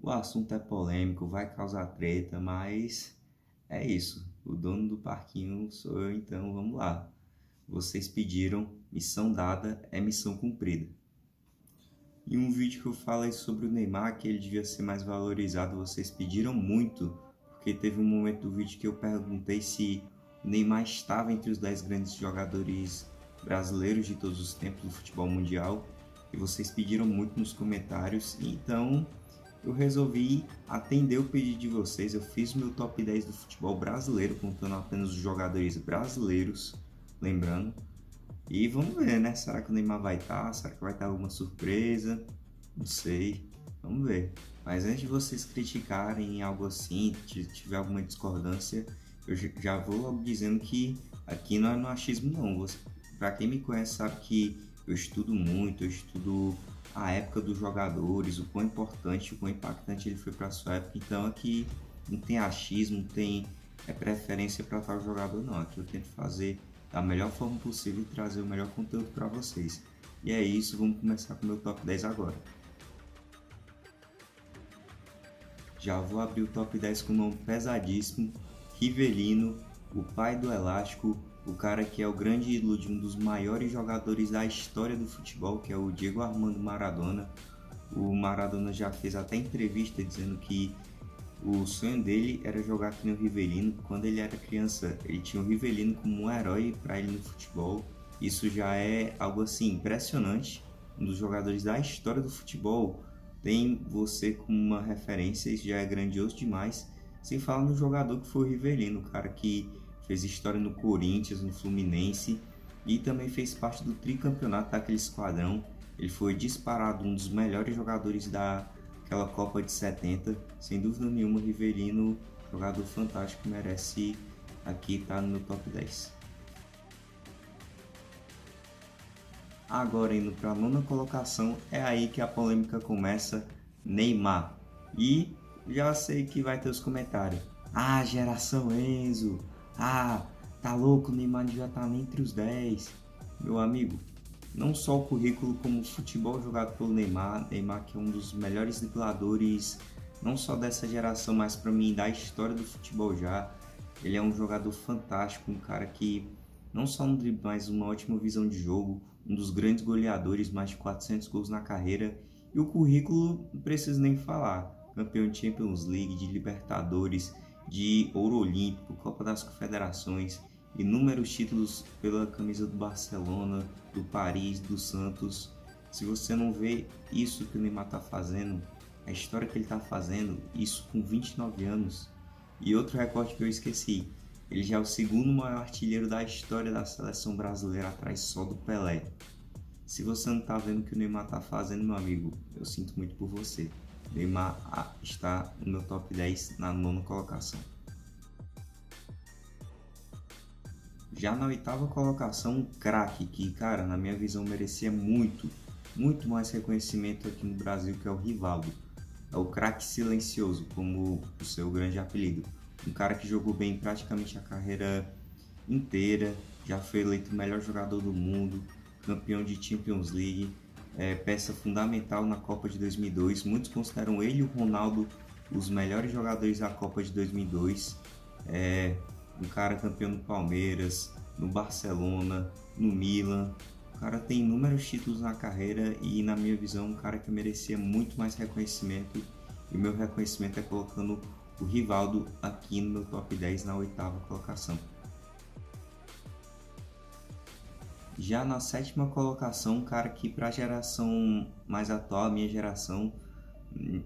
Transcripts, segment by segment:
O assunto é polêmico, vai causar treta, mas é isso. O dono do parquinho sou eu, então vamos lá. Vocês pediram, missão dada é missão cumprida. Em um vídeo que eu falei sobre o Neymar, que ele devia ser mais valorizado, vocês pediram muito, porque teve um momento do vídeo que eu perguntei se o Neymar estava entre os 10 grandes jogadores brasileiros de todos os tempos do futebol mundial, e vocês pediram muito nos comentários, então eu resolvi atender o pedido de vocês. Eu fiz o meu top 10 do futebol brasileiro, contando apenas os jogadores brasileiros, lembrando. E vamos ver, né? Será que o Neymar vai estar? Será que vai ter alguma surpresa? Não sei. Vamos ver. Mas antes de vocês criticarem algo assim, se tiver alguma discordância, eu já vou logo dizendo que aqui não é no achismo não. Pra quem me conhece sabe que eu estudo muito, eu estudo a época dos jogadores, o quão importante, o quão impactante ele foi para sua época. Então aqui não tem achismo, não tem preferência para tal jogador não. Aqui eu tento fazer da melhor forma possível e trazer o melhor conteúdo para vocês. E é isso, vamos começar com o meu top 10 agora. Já vou abrir o top 10 com um nome pesadíssimo, Rivelino, o pai do elástico, o cara que é o grande ídolo de um dos maiores jogadores da história do futebol, que é o Diego Armando Maradona. O Maradona já fez até entrevista dizendo que o sonho dele era jogar aqui no Rivelino. Quando ele era criança, ele tinha o Rivelino como um herói para ele no futebol. Isso já é algo assim impressionante. Um dos jogadores da história do futebol tem você como uma referência, isso já é grandioso demais. Sem falar no jogador que foi o Rivelino, o cara que fez história no Corinthians, no Fluminense e também fez parte do tricampeonato daquele esquadrão. Ele foi disparado um dos melhores jogadores daquela Copa de 70. Sem dúvida nenhuma, Rivelino, jogador fantástico, merece aqui estar no meu top 10. Agora indo para a nona colocação, é aí que a polêmica começa, Neymar. E já sei que vai ter os comentários. Ah, geração Enzo. Ah, tá louco, o Neymar já tá nem entre os 10. Meu amigo, não só o currículo como o futebol jogado pelo Neymar. Neymar que é um dos melhores dribladores, não só dessa geração, mas para mim da história do futebol já. Ele é um jogador fantástico, um cara que não só um drible, mas uma ótima visão de jogo, um dos grandes goleadores, mais de 400 gols na carreira. E o currículo não preciso nem falar. Campeão de Champions League, de Libertadores, de Ouro Olímpico, Copa das Confederações, inúmeros títulos pela camisa do Barcelona, do Paris, do Santos. Se você não vê isso que o Neymar está fazendo, a história que ele está fazendo, isso com 29 anos. E outro recorde que eu esqueci, ele já é o segundo maior artilheiro da história da seleção brasileira, atrás só do Pelé. Se você não está vendo o que o Neymar está fazendo, meu amigo, eu sinto muito por você. Neymar está no meu top 10 na nona colocação. Já na oitava colocação, um craque que, cara, na minha visão merecia muito mais reconhecimento aqui no Brasil, que é o Rivaldo. É o craque silencioso, como o seu grande apelido. Um cara que jogou bem praticamente a carreira inteira, já foi eleito o melhor jogador do mundo, campeão de Champions League, peça fundamental na Copa de 2002. Muitos consideram ele e o Ronaldo os melhores jogadores da Copa de 2002. Um cara campeão no Palmeiras, no Barcelona, no Milan. O cara tem inúmeros títulos na carreira e, na minha visão, um cara que merecia muito mais reconhecimento. E o meu reconhecimento é colocando o Rivaldo aqui no meu top 10 na oitava colocação. Já na sétima colocação, um cara que para a geração mais atual, a minha geração,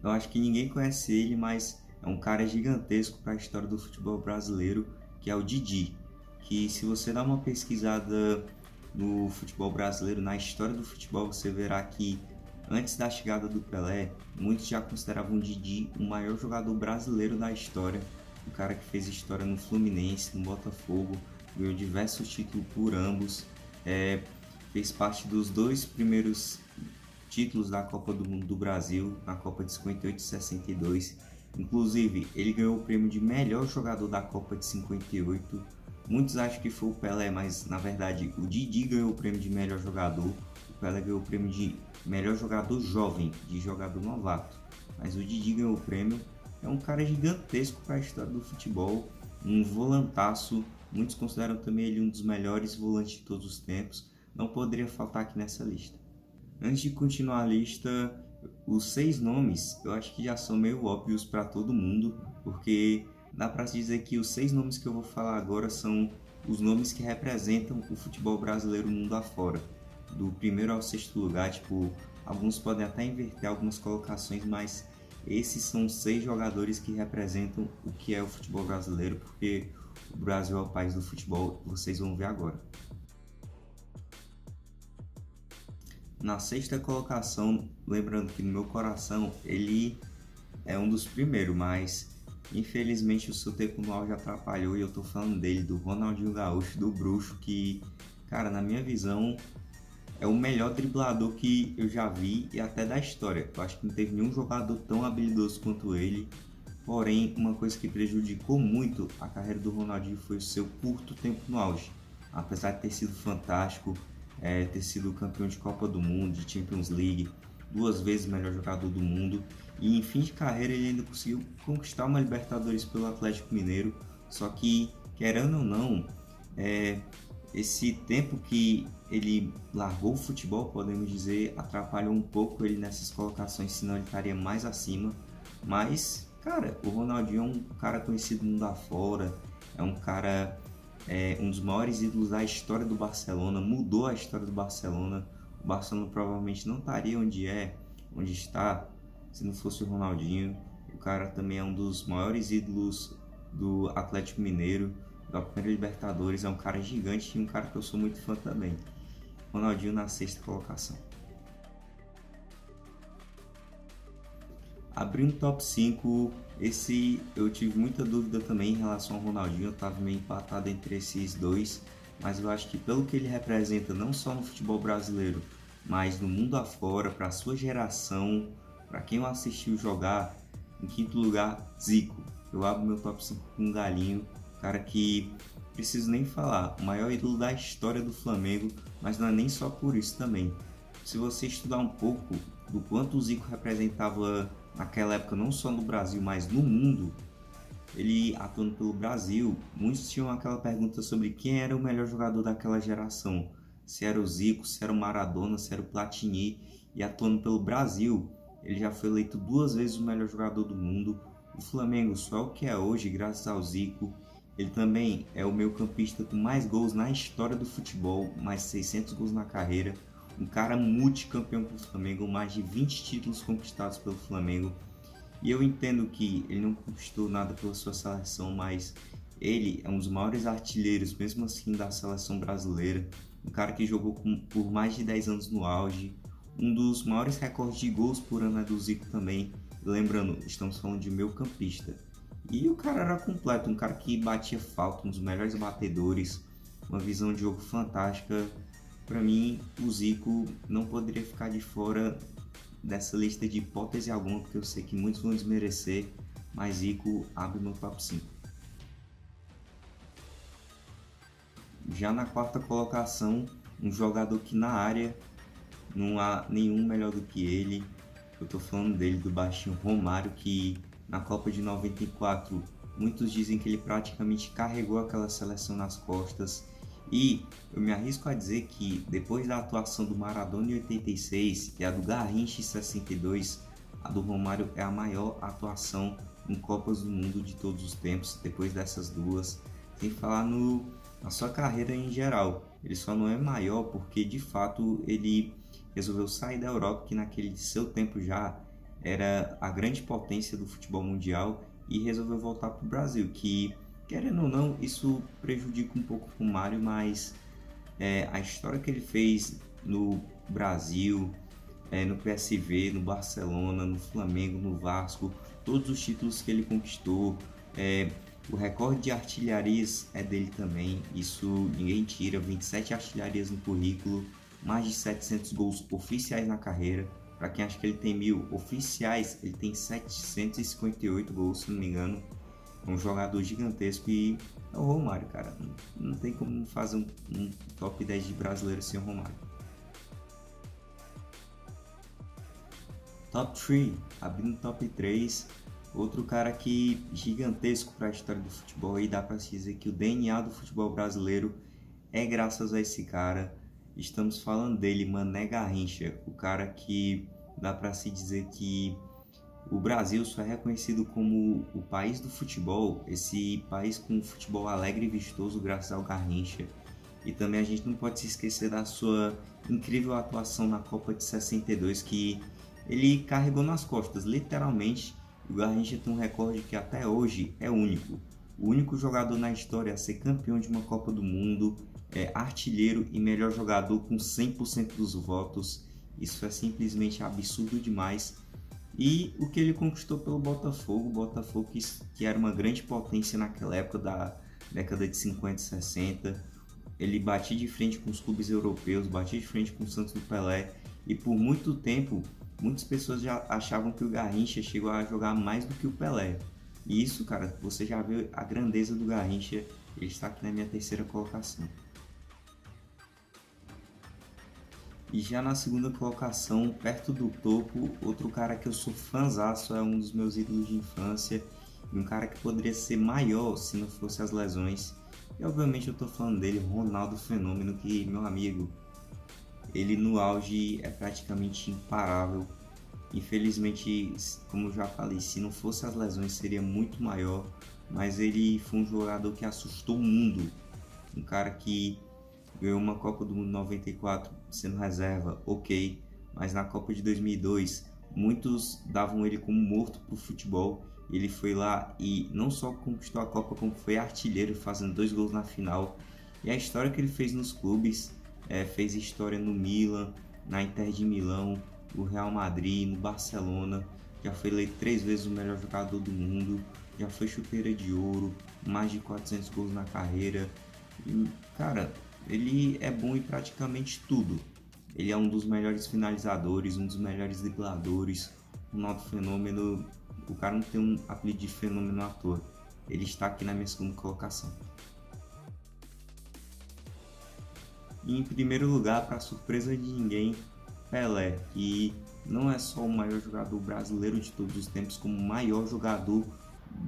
eu acho que ninguém conhece ele, mas é um cara gigantesco para a história do futebol brasileiro, que é o Didi. Que se você dá uma pesquisada no futebol brasileiro, na história do futebol, você verá que antes da chegada do Pelé, muitos já consideravam o Didi o maior jogador brasileiro da história. Um cara que fez história no Fluminense, no Botafogo, ganhou diversos títulos por ambos. Fez parte dos dois primeiros títulos da Copa do Mundo do Brasil, na Copa de 58 e 62. Inclusive, ele ganhou o prêmio de melhor jogador da Copa de 58. Muitos acham que foi o Pelé, mas na verdade o Didi ganhou o prêmio de melhor jogador. O Pelé ganhou o prêmio de melhor jogador jovem, de jogador novato. mas o Didi ganhou o prêmio. É um cara gigantesco para a história do futebol, um volantaço, muitos consideram também ele um dos melhores volantes de todos os tempos, não poderia faltar aqui nessa lista. Antes de continuar a lista, os 6 nomes eu acho que já são meio óbvios para todo mundo, porque dá para se dizer que os 6 nomes que eu vou falar agora são os nomes que representam o futebol brasileiro mundo afora, do primeiro ao sexto lugar. Tipo, alguns podem até inverter algumas colocações, mas esses são 6 jogadores que representam o que é o futebol brasileiro, porque o Brasil é o país do futebol, vocês vão ver agora. Na 6ª colocação, lembrando que no meu coração ele é um dos primeiros, mas infelizmente o seu tempo no auge atrapalhou e eu tô falando dele, do Ronaldinho Gaúcho, do Bruxo, que, cara, na minha visão é o melhor driblador que eu já vi e até da história. Eu acho que não teve nenhum jogador tão habilidoso quanto ele. Porém, uma coisa que prejudicou muito a carreira do Ronaldinho foi o seu curto tempo no auge. Apesar de ter sido fantástico, ter sido campeão de Copa do Mundo, de Champions League, 2 vezes melhor jogador do mundo, e em fim de carreira ele ainda conseguiu conquistar uma Libertadores pelo Atlético Mineiro. Só que, querendo ou não, esse tempo que ele largou o futebol, podemos dizer, atrapalhou um pouco ele nessas colocações, senão ele estaria mais acima. Mas, cara, o Ronaldinho é um cara conhecido mundo afora, é um cara, um dos maiores ídolos da história do Barcelona, mudou a história do Barcelona. O Barcelona provavelmente não estaria onde está, se não fosse o Ronaldinho. O cara também é um dos maiores ídolos do Atlético Mineiro, da primeira Libertadores, é um cara gigante e um cara que eu sou muito fã também. Ronaldinho na 6ª colocação. Abrindo o top 5, esse eu tive muita dúvida também em relação ao Ronaldinho, eu estava meio empatado entre esses dois, mas eu acho que pelo que ele representa não só no futebol brasileiro, mas no mundo afora, para a sua geração, para quem o assistiu jogar, em 5º lugar, Zico. Eu abro meu top 5 com um Galinho, cara que, preciso nem falar, o maior ídolo da história do Flamengo, mas não é nem só por isso também. Se você estudar um pouco do quanto o Zico representava naquela época, não só no Brasil, mas no mundo, ele atuando pelo Brasil, muitos tinham aquela pergunta sobre quem era o melhor jogador daquela geração. Se era o Zico, se era o Maradona, se era o Platini, e atuando pelo Brasil, ele já foi eleito 2 vezes o melhor jogador do mundo. O Flamengo só é o que é hoje graças ao Zico. Ele também é o meio-campista com mais gols na história do futebol, mais de 600 gols na carreira. Um cara multicampeão com o Flamengo, mais de 20 títulos conquistados pelo Flamengo. E eu entendo que ele não conquistou nada pela sua seleção, mas ele é um dos maiores artilheiros, mesmo assim, da seleção brasileira. Um cara que jogou por mais de 10 anos no auge. Um dos maiores recordes de gols por ano é do Zico também. Lembrando, estamos falando de meio-campista. E o cara era completo, um cara que batia falta, um dos melhores batedores, uma visão de jogo fantástica. Para mim, o Zico não poderia ficar de fora dessa lista de hipótese alguma, porque eu sei que muitos vão desmerecer, mas Zico abre meu top 5. Já na 4ª colocação, um jogador que na área não há nenhum melhor do que ele. Eu tô falando dele, do baixinho Romário, que na Copa de 94 muitos dizem que ele praticamente carregou aquela seleção nas costas. E eu me arrisco a dizer que depois da atuação do Maradona em 86 e a do Garrincha em 62, a do Romário é a maior atuação em Copas do Mundo de todos os tempos, depois dessas duas. Sem falar na sua carreira em geral. Ele só não é maior porque de fato ele resolveu sair da Europa, que naquele seu tempo já era a grande potência do futebol mundial, e resolveu voltar para o Brasil, que, querendo ou não, isso prejudica um pouco o Romário, mas a história que ele fez no Brasil, no PSV, no Barcelona, no Flamengo, no Vasco, todos os títulos que ele conquistou, o recorde de artilharias é dele também, isso ninguém tira, 27 artilharias no currículo, mais de 700 gols oficiais na carreira. Para quem acha que ele tem 1000 oficiais, ele tem 758 gols, se não me engano. É um jogador gigantesco e é o Romário, cara. Não tem como fazer um top 10 de brasileiro sem o Romário. Top 3, abrindo top 3, outro cara que gigantesco para a história do futebol, e dá para se dizer que o DNA do futebol brasileiro é graças a esse cara. Estamos falando dele, Mané Garrincha, o cara que dá para se dizer que o Brasil só é reconhecido como o país do futebol, esse país com um futebol alegre e vistoso graças ao Garrincha. E também a gente não pode se esquecer da sua incrível atuação na Copa de 62, que ele carregou nas costas, literalmente. O Garrincha tem um recorde que até hoje é único. O único jogador na história a ser campeão de uma Copa do Mundo, artilheiro e melhor jogador com 100% dos votos. Isso é simplesmente absurdo demais. E o que ele conquistou pelo Botafogo, que era uma grande potência naquela época da década de 50 e 60. Ele batia de frente com os clubes europeus, batia de frente com o Santos do Pelé, e por muito tempo muitas pessoas já achavam que o Garrincha chegou a jogar mais do que o Pelé. E isso, cara, você já viu a grandeza do Garrincha. Ele está aqui na minha terceira colocação. E já na segunda colocação, perto do topo, outro cara que eu sou fãzaço, é um dos meus ídolos de infância, e um cara que poderia ser maior se não fosse as lesões. E obviamente eu tô falando dele, Ronaldo Fenômeno, que, meu amigo, ele no auge é praticamente imparável. Infelizmente, como eu já falei, se não fosse as lesões seria muito maior, mas ele foi um jogador que assustou o mundo. Um cara que ganhou uma Copa do Mundo 94 sendo reserva, ok, mas na Copa de 2002 muitos davam ele como morto pro futebol. Ele foi lá e não só conquistou a Copa, como foi artilheiro, fazendo 2 gols na final. E a história que ele fez nos clubes, fez história no Milan, na Inter de Milão, no Real Madrid, no Barcelona. Já foi eleito 3 vezes o melhor jogador do mundo, já foi chuteira de ouro, mais de 400 gols na carreira. E, cara, ele é bom em praticamente tudo. Ele é um dos melhores finalizadores, um dos melhores dribladores. O Ronaldo Fenômeno, o cara não tem um apelido de fenômeno à toa. Ele está aqui na minha segunda colocação. E em primeiro lugar, para surpresa de ninguém, Pelé, que não é só o maior jogador brasileiro de todos os tempos, como o maior jogador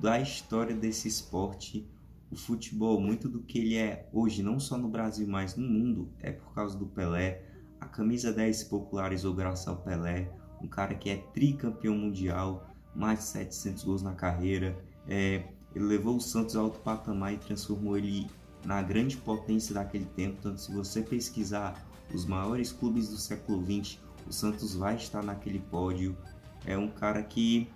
da história desse esporte. O futebol, muito do que ele é hoje, não só no Brasil, mas no mundo, é por causa do Pelé. A camisa 10 se popularizou graças ao Pelé, um cara que é tricampeão mundial, mais de 700 gols na carreira. Ele levou o Santos a outro patamar e transformou ele na grande potência daquele tempo. Tanto se você pesquisar os maiores clubes do século XX, o Santos vai estar naquele pódio. É um cara que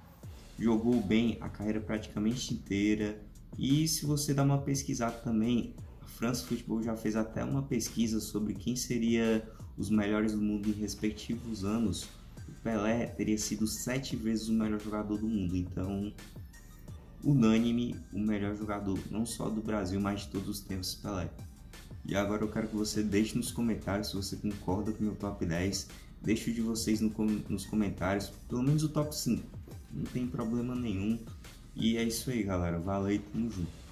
jogou bem a carreira praticamente inteira. E se você dá uma pesquisada também, a France Football já fez até uma pesquisa sobre quem seria os melhores do mundo em respectivos anos. O Pelé teria sido 7 vezes o melhor jogador do mundo, então unânime o melhor jogador, não só do Brasil, mas de todos os tempos, Pelé. E agora eu quero que você deixe nos comentários se você concorda com o meu top 10. Deixe de vocês nos comentários, pelo menos o top 5, não tem problema nenhum. E é isso aí, galera, valeu e tamo junto.